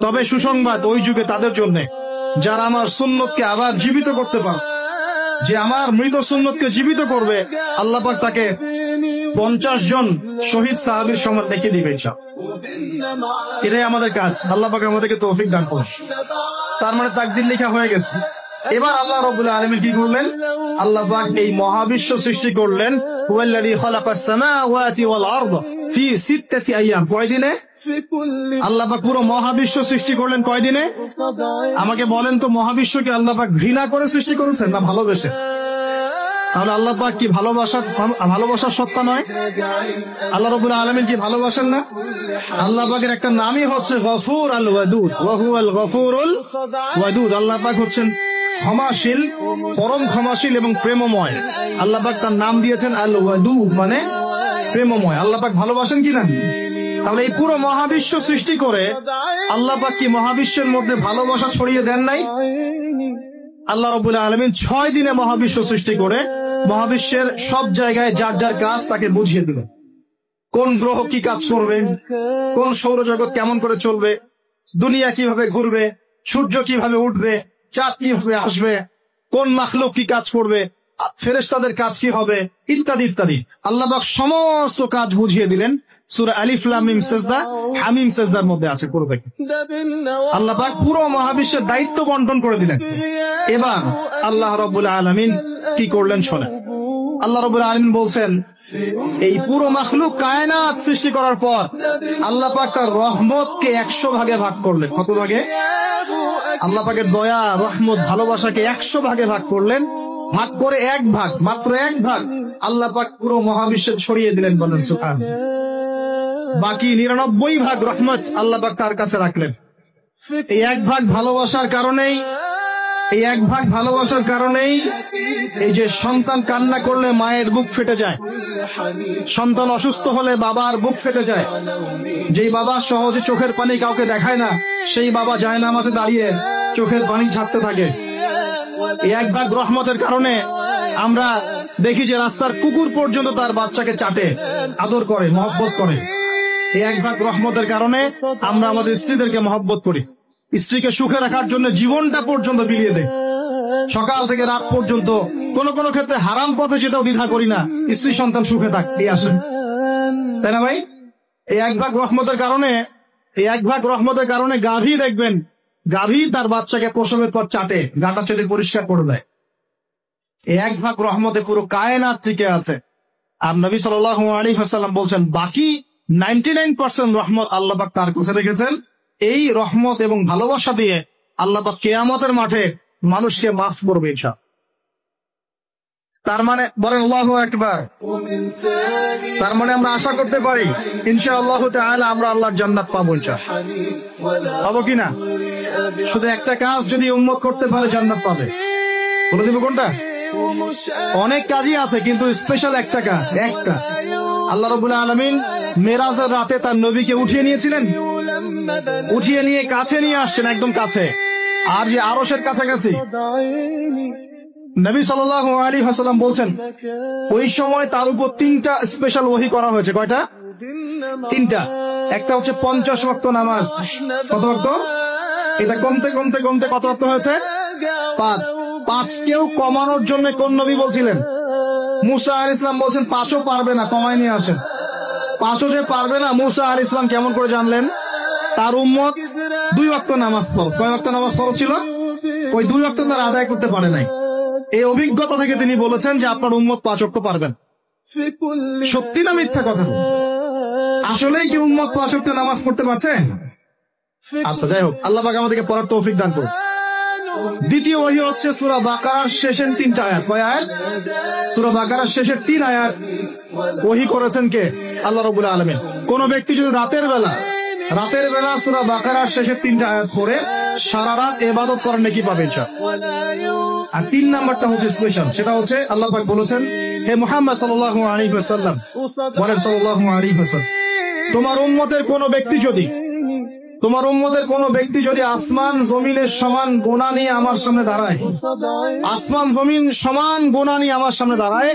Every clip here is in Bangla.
তবে সুসংবাদ ওই যুগে তাদের জন্য যারা আমার সুন্নতকে আবার জীবিত করতে পারে। যে আমার মৃত সুন্নতকে জীবিত করবে, আল্লাহ পাক তাকে 50 জন শহীদ সাহাবীর সমান রেখে দিবে ইনশাআল্লাহ। এটাই আমাদের কাজ। আল্লাহ পাক আমাদেরকে তৌফিক দান করুন। তার মানে তাকদীর লেখা হয়ে গেছে। এবার আল্লাহ রাব্বুল আলামিন কি করলেন? আল্লাহ পাক এই মহাবিশ্ব সৃষ্টি করলেন। হুয়াল্লাযী খালাকাস সামাওয়াতি ওয়াল আরদা ফি সিত্তাতি আইয়াম। কয় দিনে? আল্লাহ পাক পুরো মহাবিশ্ব সৃষ্টি করলেন কয় দিনে? আমাকে বলেন তো, মহাবিশ্বকে আল্লাহ পাক ঘৃণা করে সৃষ্টি করেছেন না ভালোবেসে? তাহলে আল্লাহ পাক কি ভালোবাসার সত্তা নয়? আল্লাহ রাব্বুল আলামিন কি ভালোবাসেন না? আল্লাহ পাকের একটা নামই হচ্ছে গফুর আল ওয়াদুদ, ওয়া হুয়াল গফুরুল ওয়াদুদ। আল্লাহ পাক হচ্ছেন ক্ষমাশীল, পরম ক্ষমাশীল এবং প্রেমময়। আল্লাহ পাক তার নাম দিয়েছেন আল ওয়াদুদ, মানে প্রেমময়। আল্লাহ পাক ভালোবাসেন কি না? তাহলে এই পুরো মহাবিশ্ব সৃষ্টি করে আল্লাহ পাক কি মহাবিশ্বের মধ্যে ভালোবাসা ছড়িয়ে দেন নাই? আল্লাহ রাব্বুল আলামিন 6 দিনে মহাবিশ্ব সৃষ্টি করে মহাবিশ্বের সব জায়গায় যার যার কাজ তাকে বুঝিয়ে দিলেন। কোন গ্রহ কি কাজ করবে, কোন সৌরজগৎ কেমন করে চলবে, দুনিয়া কিভাবে ঘুরবে, সূর্য কিভাবে উঠবে, চাঁদ কিভাবে আসবে, কোন মাখলুক কি কাজ করবে, ফেরেশতাদের কাজ কি হবে, ইত্যাদি ইত্যাদি। আল্লাহ পাক সমস্ত কাজ বুঝিয়ে দিলেন। সূরা আলিফ লাম মিম সিজদা, হামিম সিজদার মধ্যে আছে পড়বে। আল্লাহ পাক পুরো মহাবিশ্বের দায়িত্ব বন্টন করে দিলেন। এবার আল্লাহ রাব্বুল আলামিন কি করলেন শোনেন। আল্লাহ রাব্বুল আলামিন বলছেন, এই পুরো মাখলুক কায়নাত সৃষ্টি করার পর আল্লাহ পাক তার রহমতকে 100 ভাগে ভাগ করলেন। কত ভাগে? আল্লাহ পাকের দয়া, রহমত, ভালোবাসাকে 100 ভাগে ভাগ করলেন। ভাগ করে 1 ভাগ, মাত্র 1 ভাগ আল্লাহ পাক পুরো মহাবিশ্বে ছড়িয়ে দিলেন। বলেন সুবহানাল্লাহ। বাকি 99 ভাগ রহমত আল্লাহ পাক তার কাছে রাখলেন। এই 1 ভাগ ভালোবাসার কারণেই, এই যে সন্তান কান্না করলে মায়ের বুক ফেটে যায়, সন্তান অসুস্থ হলে বাবার বুক ফেটে যায়, যেই বাবা সহজে চোখের পানি কাউকে দেখায় না, সেই বাবা জায়নামাজে দাঁড়িয়ে চোখের পানি ছাড়তে থাকে। এই 1 ভাগ রহমতের কারণে আমরা দেখি যে রাস্তার কুকুর পর্যন্ত তার বাচ্চাকে চাটে, আদর করে, মহব্বত করে। এই 1 ভাগ রহমতের কারণে আমরা আমাদের স্ত্রীদেরকে মহব্বত করি, স্ত্রীকে সুখে রাখার জন্য জীবনটা পর্যন্ত বিলিয়ে দেয়। সকাল থেকে রাত পর্যন্ত কোন কোন ক্ষেত্রে হারাম পথে যেটাও দ্বিধা করি না, স্ত্রী সন্তান সুখে থাক, এই আসেন, তাই না ভাই? এই 1 ভাগ রহমতের কারণে গাভী দেখবেন, গাভী তার বাচ্চাকে প্রসবের পর চাটে, গাটা চেটে পরিষ্কার করে দেয়। এই 1 ভাগ রহমতে পুরো কায়নাত টিকে আছে। আর নবী সাল্লাল্লাহু আলাইহি ওয়াসাল্লাম বলছেন, বাকি 99% রহমত আল্লাহ পাক তার কাছে রেখেছেন। এই রহমত এবং ভালোবাসা দিয়ে আল্লাহ পাক কিয়ামতের মাঠে মানুষকে মাফ করবে ইনশাআল্লাহ। তার মানে বলেন আল্লাহু আকবার। তার মানে আমরা আশা করতে পারি ইনশাআল্লাহ তাআলা আমরা আল্লাহর জান্নাত পাবো ইনশাআল্লাহ। পাবো কিনা? শুধু একটা কাজ যদি উম্মত করতে পারে জান্নাত পাবে। বলে দিব কোনটা? অনেক কাজই আছে, কিন্তু স্পেশাল একটা কাজ, একটা। আল্লাহ রাব্বুল আলামিন মেরাজের রাতে তার নবীকে উঠিয়ে নিয়েছিলেন, উঠিয়ে নিয়ে কাছে নিয়ে আসছেন, একদম কাছে, আর যে আরশের কাছাকাছি। নবী সাল্লাল্লাহু আলাইহি ওয়াসাল্লাম বলছেন, ওই সময় তার উপর 3টা স্পেশাল ওহী করা হয়েছে। কয়টা? 3টা। একটা হচ্ছে 50 ওয়াক্ত নামাজ। কত ওয়াক্ত? এটা কমতে কমতে কমতে কত ওয়াক্ত হয়েছে? 5। 5 কেও কমানোর জন্য কোন নবী বলছিলেন? মুসা আলাইহিস সালাম বলছেন 5ও পারবে না, কমায় নিয়ে আসেন। 5ও যে পারবে না, মুসা আলাইহিস সালাম কেমন করে জানলেন? তার উম্মত 2 ওয়াক্ত নামাজ পড়ে। কয় ওয়াক্ত নামাজ ফরজ ছিল? ওই 2 ওয়াক্ত তারা আদায় করতে পারে নাই। এই অভিজ্ঞতা থেকে তিনি বলেছেন যে আপনার উম্মত 5 ওয়াক্ত পারবেন। সত্যি না মিথ্যা কথা? আসলেই কি উম্মত 5 ওয়াক্ত নামাজ পড়তে পারছে? আচ্ছা, যাই হোক, আল্লাহ পাক আমাদেরকে পড়ার তৌফিক দান করুন। দ্বিতীয় ওহী হচ্ছে সূরা বাকারার শেষের 3টা আয়াত। কয় আয়াত? সূরা বাকারার শেষের 3 আয়াত ওহী করেছেন কে? আল্লাহ রাব্বুল আলামিন। কোন ব্যক্তি যদি রাতের বেলা সূরা বাকারার শেষের 3টা আয়াত পড়ে সারা রাত ইবাদত করার নেকি পাবে ইনশাআল্লাহ। আর 3 নাম্বারটা হচ্ছে স্পেশাল, সেটা হচ্ছে আল্লাহ পাক বলেছেন, হে মুহাম্মদ সাল্লাল্লাহু আলাইহি ওয়াসাল্লাম, বলেন সাল্লাল্লাহু আলাইহি ওয়াসাল্লাম, তোমার উম্মতের কোন ব্যক্তি যদি আসমান জমিনের সমান গুনাহ নিয়ে আমার সামনে দাঁড়ায়, আসমান জমিন সমান গুনাহ নিয়ে আমার সামনে দাঁড়ায়,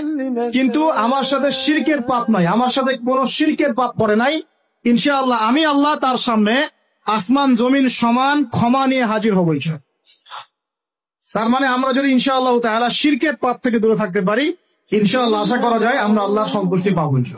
কিন্তু আমার সাথে শিরকের পাপ নাই, আমার সাথে কোনো শিরকের পাপ করে নাই, ইনশাআল্লাহ আমি আল্লাহ তার সামনে আসমান জমিন সমান ক্ষমা নিয়ে হাজির হবো ইনশাআল্লাহ। তার মানে আমরা যদি ইনশাআল্লাহ তাআলা শিরকের পাপ থেকে দূরে থাকতে পারি, ইনশাআল্লাহ আশা করা যায় আমরা আল্লাহর সন্তুষ্টি পাবো ইনশাআল্লাহ।